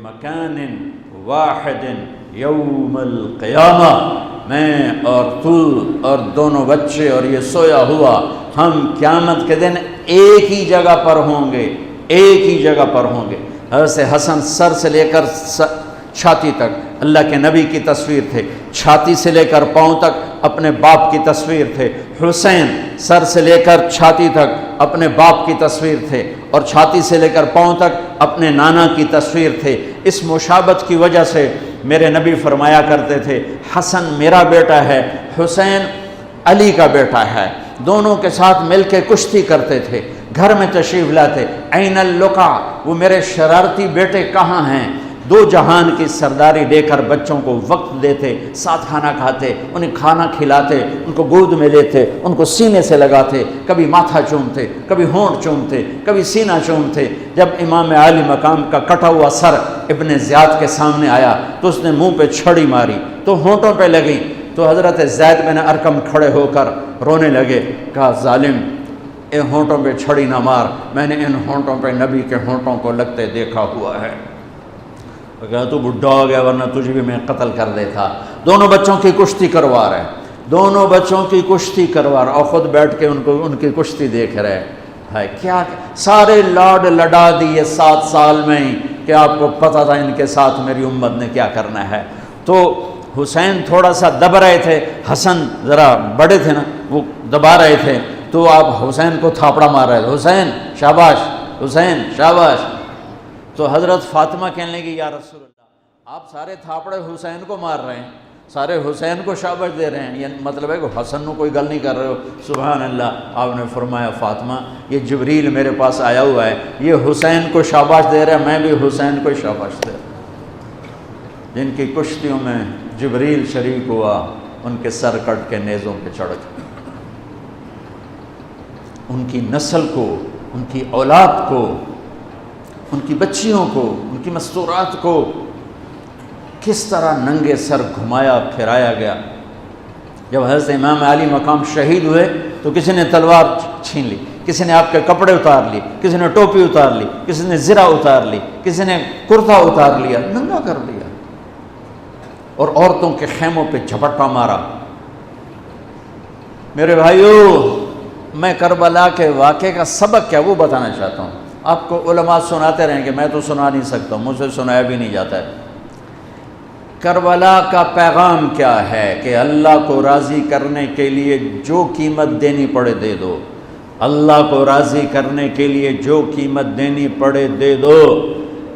مکان واحد یوم القیامہ، میں اور تو اور دونوں بچے اور یہ سویا ہوا، ہم قیامت کے دن ایک ہی جگہ پر ہوں گے، ایک ہی جگہ پر ہوں گے۔ حضرت حسن سر سے لے کر چھاتی تک اللہ کے نبی کی تصویر تھے، چھاتی سے لے کر پاؤں تک اپنے باپ کی تصویر تھے۔ حسین سر سے لے کر چھاتی تک اپنے باپ کی تصویر تھے، اور چھاتی سے لے کر پاؤں تک اپنے نانا کی تصویر تھے۔ اس مشابہت کی وجہ سے میرے نبی فرمایا کرتے تھے حسن میرا بیٹا ہے، حسین علی کا بیٹا ہے۔ دونوں کے ساتھ مل کے کشتی کرتے تھے، گھر میں تشریف لاتے، این اللقا، وہ میرے شرارتی بیٹے کہاں ہیں؟ دو جہان کی سرداری دے کر بچوں کو وقت دیتے، ساتھ کھانا کھاتے، انہیں کھانا کھلاتے، ان کو گود میں لیتے، ان کو سینے سے لگاتے، کبھی ماتھا چومتے، کبھی ہونٹ چومتے، کبھی سینہ چومتے۔ جب امام عالی مقام کا کٹا ہوا سر ابن زیاد کے سامنے آیا تو اس نے منہ پہ چھڑی ماری تو ہونٹوں پہ لگی، تو حضرت زید بن ارقم کھڑے ہو کر رونے لگے، کہا ظالم ان ہونٹوں پہ چھڑی نہ مار، میں نے ان ہونٹوں پہ نبی کے ہونٹوں کو لگتے دیکھا ہوا ہے۔ کہا تو بڈھا ہو گیا ورنہ تجھے بھی میں قتل کر دیتا۔ دونوں بچوں کی کشتی کروا رہے، دونوں بچوں کی کشتی کروا رہے، اور خود بیٹھ کے ان کی کشتی دیکھ رہے ہے۔ کیا سارے لاڈ لڈا دیے 7 سال میں ہی کہ آپ کو پتہ تھا ان کے ساتھ میری امت نے کیا کرنا ہے۔ تو حسین تھوڑا سا دب رہے تھے، حسن ذرا بڑے تھے نا، وہ دبا رہے تھے، تو آپ حسین کو تھاپڑا مار رہے تھے، حسین شاباش، حسین شاباش۔ تو حضرت فاطمہ کہنے لگی یا رسول اللہ آپ سارے تھاپڑے حسین کو مار رہے ہیں، سارے حسین کو شاباش دے رہے ہیں، یہ مطلب ہے کہ حسن کو کوئی گل نہیں کر رہے ہو؟ سبحان اللہ۔ آپ نے فرمایا فاطمہ یہ جبریل میرے پاس آیا ہوا ہے، یہ حسین کو شاباش دے رہا ہے، میں بھی حسین کو شاباش دے رہا ہوں۔ جن کی کشتیوں میں جبریل شریک ہوا ان کے سر کٹ کے نیزوں پہ چڑھ گئے، ان کی نسل کو، ان کی اولاد کو، ان کی بچیوں کو، ان کی مستورات کو کس طرح ننگے سر گھمایا پھرایا گیا۔ جب حضرت امام علی مقام شہید ہوئے تو کسی نے تلوار چھین لی، کسی نے آپ کے کپڑے اتار لی، کسی نے ٹوپی اتار لی، کسی نے زرہ اتار لی، کسی نے کرتا اتار لیا، ننگا کر دیا، اور عورتوں کے خیموں پہ جھپٹا مارا۔ میرے بھائیو، میں کربلا کے واقعے کا سبق کیا وہ بتانا چاہتا ہوں۔ آپ کو علماء سناتے رہیں گے، میں تو سنا نہیں سکتا، مجھ سے سنایا بھی نہیں جاتا ہے۔ کربلا کا پیغام کیا ہے کہ اللہ کو راضی کرنے کے لیے جو قیمت دینی پڑے دے دو، اللہ کو راضی کرنے کے لیے جو قیمت دینی پڑے دے دو۔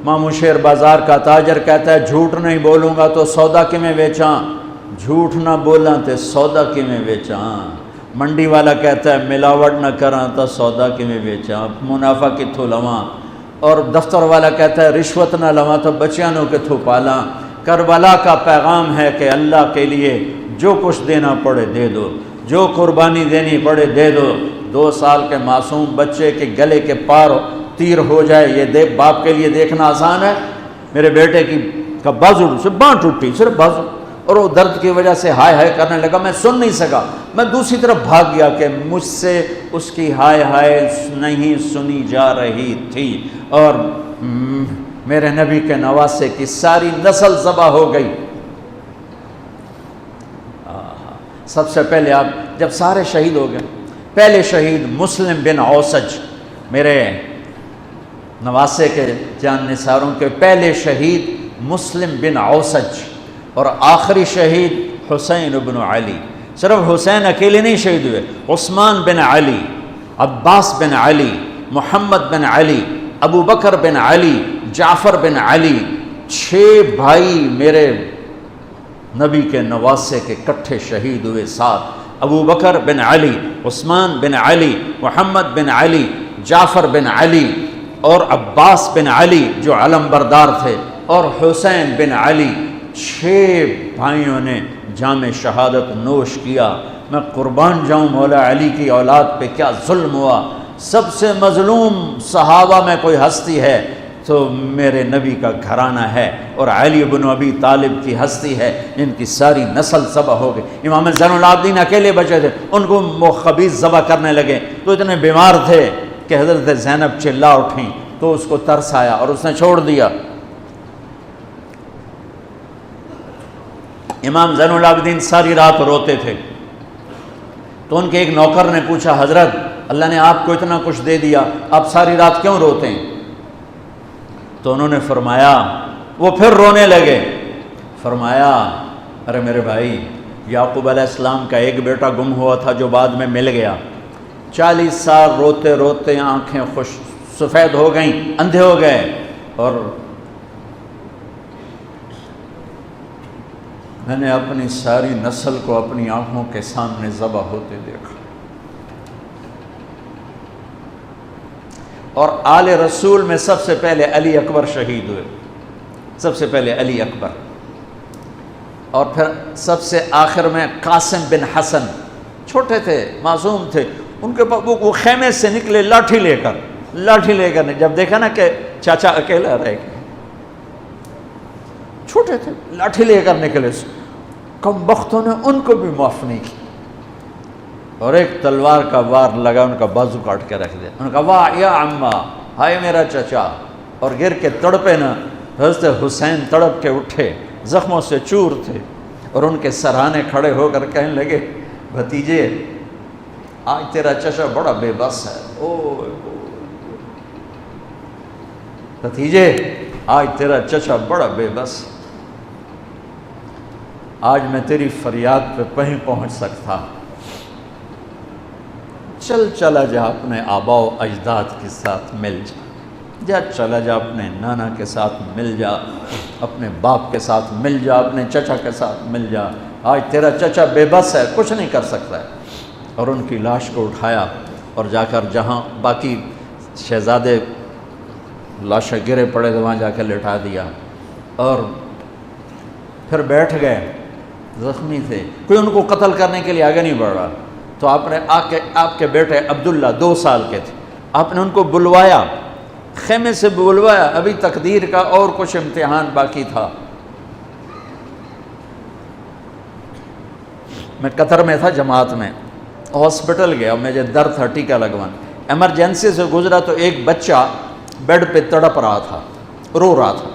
مامو شیر بازار کا تاجر کہتا ہے جھوٹ نہیں بولوں گا تو سودا کی میں بیچاں، جھوٹ نہ بولاں تے سودا کی میں بیچاں۔ منڈی والا کہتا ہے ملاوٹ نہ کراں تو سودا کی میں بیچاں، منافع کتھوں لواں۔ اور دفتر والا کہتا ہے رشوت نہ لواں تو بچیاں نو کتھوں پالاں۔ کربلا کا پیغام ہے کہ اللہ کے لیے جو کچھ دینا پڑے دے دو، جو قربانی دینی پڑے دے دو۔ 2 سال کے معصوم بچے کے گلے کے پار تیر ہو جائے، یہ باپ کے لیے دیکھنا آسان ہے؟ میرے بیٹے کا بازو سے باں ٹوٹی، صرف بازو، اور وہ درد کی وجہ سے ہائے ہائے کرنے لگا، میں سن نہیں سکا، میں دوسری طرف بھاگ گیا کہ مجھ سے اس کی ہائے ہائے نہیں سنی جا رہی تھی، اور میرے نبی کے نواسے کی ساری نسل ذبح ہو گئی۔ سب سے پہلے آپ جب سارے شہید ہو گئے، پہلے شہید مسلم بن اوسج، میرے نواسے کے جان نثاروں کے پہلے شہید مسلم بن اوسج، اور آخری شہید حسین بن علی۔ صرف حسین اکیلے نہیں شہید ہوئے، عثمان بن علی، عباس بن علی، محمد بن علی، ابو بکر بن علی، جعفر بن علی، 6 بھائی میرے نبی کے نواسے کے کٹھے شہید ہوئے ساتھ۔ ابو بکر بن علی، عثمان بن علی، محمد بن علی، جعفر بن علی، اور عباس بن علی جو علم بردار تھے، اور حسین بن علی۔ 6 بھائیوں نے جام شہادت نوش کیا۔ میں قربان جاؤں مولا علی کی اولاد پہ کیا ظلم ہوا۔ سب سے مظلوم صحابہ میں کوئی ہستی ہے تو میرے نبی کا گھرانہ ہے، اور علی بن ابی طالب کی ہستی ہے جن کی ساری نسل ذبح ہو گئی۔ امام زین العابدین اکیلے بچے تھے، ان کو خبیث ذبح کرنے لگے تو اتنے بیمار تھے کہ حضرت زینب چلا اٹھیں تو اس کو ترس آیا اور اس نے چھوڑ دیا۔ امام زین العابدین ساری رات روتے تھے، تو ان کے ایک نوکر نے پوچھا حضرت اللہ نے آپ کو اتنا کچھ دے دیا، آپ ساری رات کیوں روتے ہیں؟ تو انہوں نے فرمایا، وہ پھر رونے لگے، فرمایا ارے میرے بھائی، یعقوب علیہ السلام کا ایک بیٹا گم ہوا تھا جو بعد میں مل گیا، 40 سال روتے روتے آنکھیں سفید ہو گئیں، اندھے ہو گئے، اور میں نے اپنی ساری نسل کو اپنی آنکھوں کے سامنے ذبح ہوتے دیکھا۔ اور آل رسول میں سب سے پہلے علی اکبر شہید ہوئے، سب سے پہلے علی اکبر، اور پھر سب سے آخر میں قاسم بن حسن، چھوٹے تھے، معصوم تھے، ان کے پاس وہ خیمے سے نکلے لاٹھی لے کر جب دیکھا نا کہ چاچا اکیلا رہ گیا، چھوٹے تھے، لاٹھی لے کر نکلے، کم بختوں نے ان کو بھی معاف نہیں کی، اور ایک تلوار کا وار لگا، ان کا بازو کاٹ کے رکھ دیا، ان کا واہ یا عمہ، ہائے میرا چچا، اور گر کے تڑپے نا، حضرت حسین تڑپ کے اٹھے، زخموں سے چور تھے، اور ان کے سرہانے کھڑے ہو کر کہنے لگے بھتیجے آج تیرا چچا بڑا بے بس ہے، بھتیجے آج تیرا چچا بڑا بے بس، آج میں تیری فریاد پہ کہیں پہنچ سکتا، چلا جا اپنے آباء و اجداد کے ساتھ مل جا، چلا جا اپنے نانا کے ساتھ مل جا، اپنے باپ کے ساتھ مل جا، اپنے چچا کے ساتھ مل جا، آج تیرا چچا بے بس ہے، کچھ نہیں کر سکتا ہے۔ اور ان کی لاش کو اٹھایا اور جا کر جہاں باقی شہزادے لاشیں گرے پڑے تھے وہاں جا کے لٹا دیا، اور پھر بیٹھ گئے، زخمی تھے، کوئی ان کو قتل کرنے کے لیے آگے نہیں بڑھ رہا، تو آپ نے آپ کے بیٹے عبداللہ 2 سال کے تھے، آپ نے ان کو بلوایا، خیمے سے بلوایا، ابھی تقدیر کا اور کچھ امتحان باقی تھا۔ میں قطر میں تھا جماعت میں، ہاسپٹل گیا، مجھے درد تھا ٹیکا لگوان، ایمرجنسی سے گزرا تو ایک بچہ بیڈ پہ تڑپ رہا تھا، رو رہا تھا،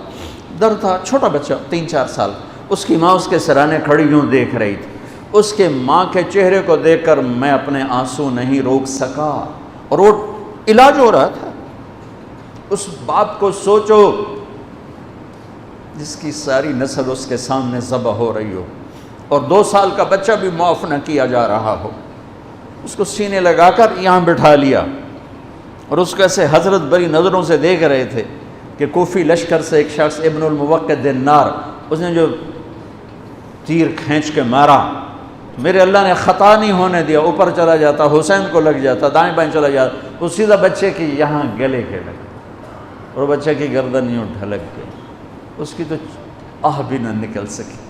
درد تھا، چھوٹا بچہ 3-4 سال، اس کی ماں اس کے سرانے کھڑی یوں دیکھ رہی تھی، اس کے ماں کے چہرے کو دیکھ کر میں اپنے آنسو نہیں روک سکا، اور وہ علاج ہو رہا تھا۔ اس باپ کو سوچو جس کی ساری نسل اس کے سامنے ذبح ہو رہی ہو، اور 2 سال کا بچہ بھی معاف نہ کیا جا رہا ہو، اس کو سینے لگا کر یہاں بٹھا لیا، اور اس کو ایسے حضرت بری نظروں سے دیکھ رہے تھے کہ کوفی لشکر سے ایک شخص ابن الموقد النار، اس نے جو تیر کھینچ کے مارا، میرے اللہ نے خطا نہیں ہونے دیا، اوپر چلا جاتا، حسین کو لگ جاتا، دائیں بائیں چلا جاتا، وہ سیدھا بچے کی یہاں گلے کے لگا، اور بچے کی گردن یوں ڈھلک گئی، اس کی تو آہ بھی نہ نکل سکی،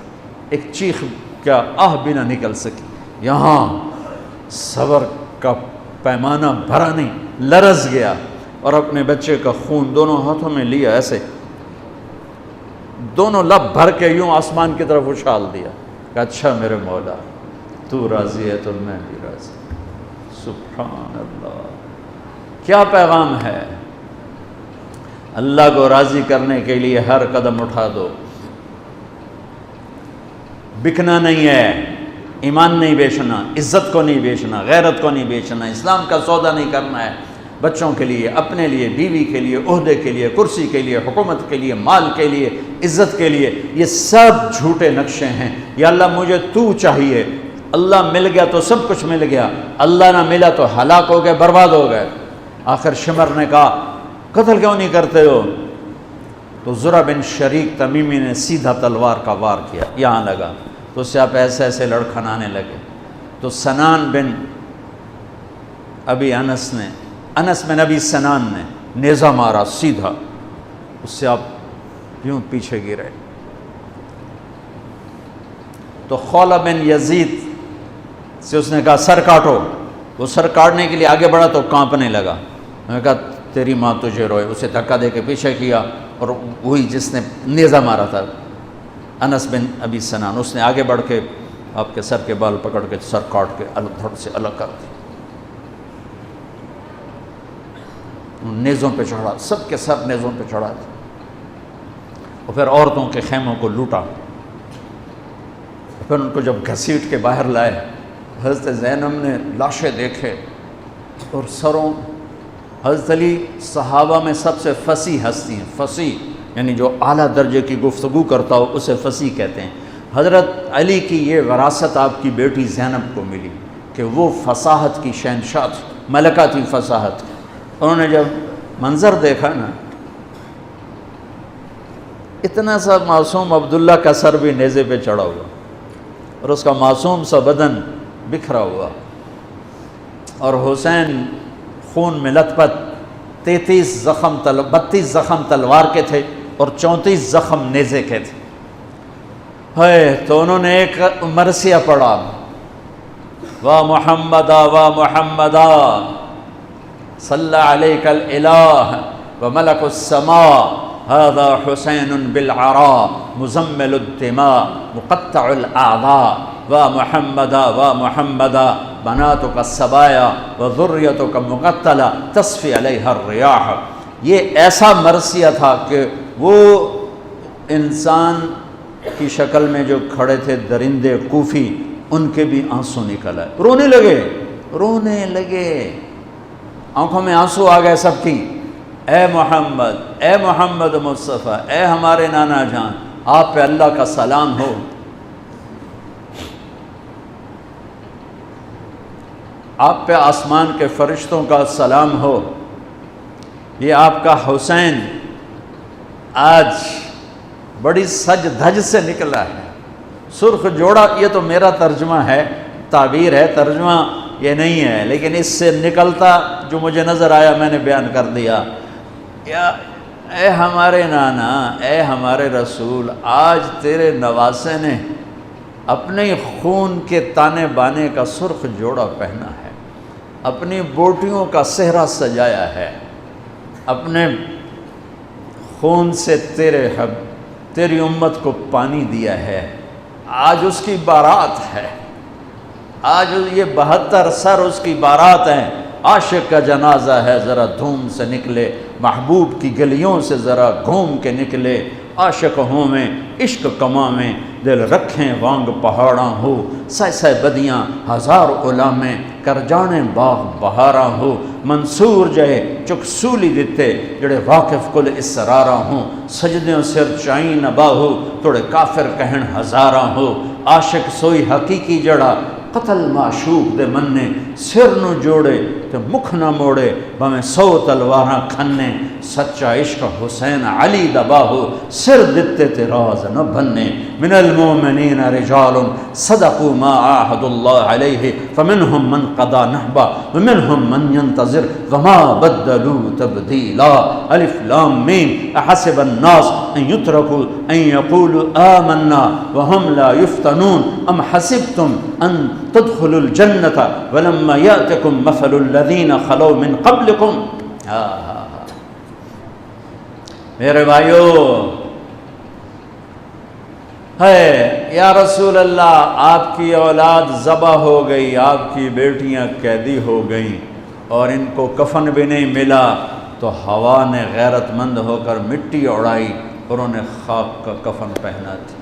ایک چیخ کیا آہ بھی نہ نکل سکی، یہاں صبر کا پیمانہ بھرا نہیں، لرز گیا، اور اپنے بچے کا خون دونوں ہاتھوں میں لیا، ایسے دونوں لب بھر کے یوں آسمان کی طرف اچھال دیا کہ اچھا میرے مولا تو راضی ہے تو میں بھی راضی۔ سبحان اللہ، کیا پیغام ہے! اللہ کو راضی کرنے کے لیے ہر قدم اٹھا دو، بکنا نہیں ہے، ایمان نہیں بیچنا، عزت کو نہیں بیچنا، غیرت کو نہیں بیچنا، اسلام کا سودا نہیں کرنا ہے، بچوں کے لیے، اپنے لیے، بیوی کے لیے، عہدے کے لیے، کرسی کے لیے، حکومت کے لیے، مال کے لیے، عزت کے لیے، یہ سب جھوٹے نقشے ہیں۔ یا اللہ مجھے تو چاہیے، اللہ مل گیا تو سب کچھ مل گیا، اللہ نہ ملا تو ہلاک ہو گئے، برباد ہو گئے۔ آخر شمر نے کہا قتل کیوں نہیں کرتے ہو؟ تو زرع بن شریک تمیمی نے سیدھا تلوار کا وار کیا، یہاں لگا، تو اس سے آپ ایسے ایسے لڑکھنانے لگے، تو سنان بن ابی انس بن ابی سنان نے نیزہ مارا سیدھا، اس سے آپ یوں پیچھے گرے۔ تو خولہ بن یزید سے اس نے کہا سر کاٹو، وہ سر کاٹنے کے لیے آگے بڑھا تو کانپنے لگا، میں نے کہا تیری ماں تجھے روئے، اسے دھکا دے کے پیچھے کیا، اور وہی جس نے نیزہ مارا تھا انس بن ابی سنان، اس نے آگے بڑھ کے آپ کے سر کے بال پکڑ کے سر کاٹ کے دھڑ سے الگ کر دی، نیزوں پہ چڑھا، سب کے سر نیزوں پہ چڑھا دیا، اور پھر عورتوں کے خیموں کو لوٹا، پھر ان کو جب گھسیٹ کے باہر لائے، حضرت زینب نے لاشیں دیکھے اور سروں. حضرت علی صحابہ میں سب سے فصیح ہستی ہیں. فصیح یعنی جو اعلیٰ درجے کی گفتگو کرتا ہو اسے فصیح کہتے ہیں. حضرت علی کی یہ وراثت آپ کی بیٹی زینب کو ملی کہ وہ فصاحت کی شہنشاہ تھی، ملکہ تھی فصاحت. انہوں نے جب منظر دیکھا نا، اتنا سا معصوم عبداللہ کا سر بھی نیزے پہ چڑھا ہوا اور اس کا معصوم سا بدن بکھرا ہوا، اور حسین خون میں لت پت، 32 زخم تلوار کے تھے اور 34 زخم نیزے کے تھے. تو انہوں نے ایک مرثیہ پڑھا، وا محمدا وا محمدا صلی علیک الالہ وملک السماء هذا حسین بالعراء مزمل الدماء مقطع الاعضاء وا محمدا وا محمدا بناتک السبایا وذریتک مقتلہ تصفی علیہ الریاح. یہ ایسا مرثیہ تھا کہ وہ انسان کی شکل میں جو کھڑے تھے درندے کوفی، ان کے بھی آنسو نکل آئے، رونے لگے، آنکھوں میں آنسو آ گئے سب کی. اے محمد مصطفیٰ، اے ہمارے نانا جان، آپ پہ اللہ کا سلام ہو، آپ پہ آسمان کے فرشتوں کا سلام ہو. یہ آپ کا حسین آج بڑی سج دھج سے نکلا ہے، سرخ جوڑا. یہ تو میرا ترجمہ ہے، تعبیر ہے، ترجمہ یہ نہیں ہے، لیکن اس سے نکلتا جو مجھے نظر آیا میں نے بیان کر دیا. یا اے ہمارے نانا، اے ہمارے رسول، آج تیرے نواسے نے اپنے خون کے تانے بانے کا سرخ جوڑا پہنا ہے، اپنی بوٹیوں کا صحرا سجایا ہے، اپنے خون سے تیری امت کو پانی دیا ہے. آج اس کی بارات ہے، آج یہ 72 سر اس کی بارات ہیں. عاشق کا جنازہ ہے، ذرا دھوم سے نکلے، محبوب کی گلیوں سے ذرا گھوم کے نکلے. عاشق ہوں میں عشق کما میں، دل رکھیں وانگ پہاڑاں ہو. سہ بدیاں ہزار غلامیں، کر جانے باغ بہاراں ہو. منصور جہے چک سولی دیتے، جڑے واقف کل اسراراں ہوں. سجدیوں سر چائیں نبا ہو، توڑے کافر کہن ہزاراں ہو. عاشق سوئی حقیقی جڑا، قتل معشوق دے مننے. سر نو جوڑے تے مکھ نہ موڑے، بھویں 100 تلواراں کھنے. سچا عشق حسین علی دبا ہو، سر دتے تے راز نہ بننے. من المؤمنین رجال صدقوا ما عاهدوا الله علیہ فمنهم من قضى نحبا ومنهم من ينتظر وما بدلوا تبدیلا. الف لام میم. احسب الناس ان يتركوا ان يقولوا آمنا وهم لا يفتنون ام حسبتم ان تدخلوا الجنة ولما يأتكم مثل الذين خلوا من قبلكم. میرے بھائیو، ہے یا رسول اللہ، آپ کی اولاد ذبح ہو گئی، آپ کی بیٹیاں قیدی ہو گئیں اور ان کو کفن بھی نہیں ملا، تو ہوا نے غیرت مند ہو کر مٹی اڑائی اور انہیں خاک کا کفن پہنا تھی.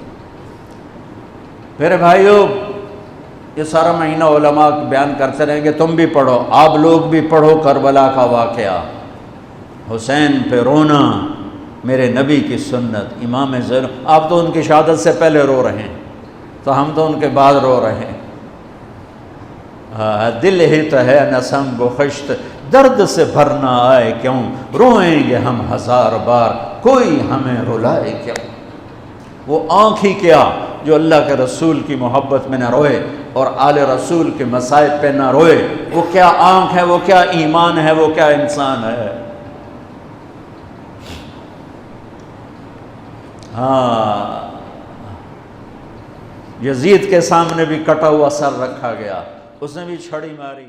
میرے بھائیو، یہ سارا مہینہ علماء بیان کرتے رہیں گے، تم بھی پڑھو، آپ لوگ بھی پڑھو کربلا کا واقعہ. حسین پہ رونا میرے نبی کی سنت. امام زین، آپ تو ان کی شہادت سے پہلے رو رہے ہیں، تو ہم تو ان کے بعد رو رہے ہیں. دل ہی تو ہے نسم بخشت، درد سے بھرنا آئے کیوں، روئیں گے ہم 1000 بار، کوئی ہمیں رلائے کیوں. وہ آنکھ ہی کیا جو اللہ کے رسول کی محبت میں نہ روئے اور آل رسول کے مصائب پہ نہ روئے. وہ کیا آنکھ ہے، وہ کیا ایمان ہے، وہ کیا انسان ہے. ہاں، یزید کے سامنے بھی کٹا ہوا سر رکھا گیا، اس نے بھی چھڑی ماری.